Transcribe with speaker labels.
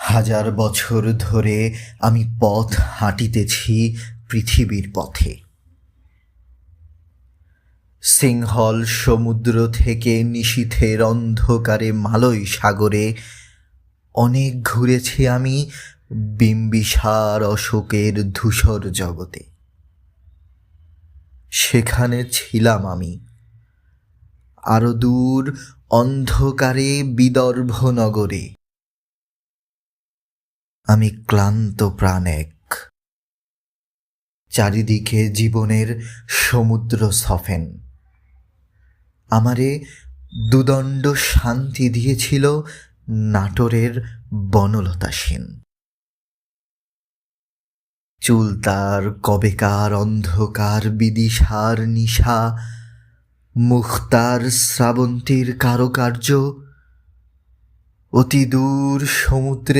Speaker 1: হাজার বছর ধরে আমি পথ হাঁটিতেছি পৃথিবীর পথে। সিংহল সমুদ্র থেকে নিশীথের অন্ধকারে মালয় সাগরে অনেক ঘুরেছি আমি বিম্বিসার অশোকের ধূসর জগতে। সেখানে ছিলাম আমি, আরো দূর অন্ধকারে বিদর্ভ নগরে। আমি ক্লান্ত প্রাণ এক, চারিদিকে জীবনের সমুদ্র সফেন। আমারে দুদণ্ড শান্তি দিয়েছিল নাটোরের বনলতা সেন। চুল তার কবেকার অন্ধকার বিদিশার নিশা, মুখ তার শ্রাবন্তীর কারুকার্য, অতি দূর সমুদ্রে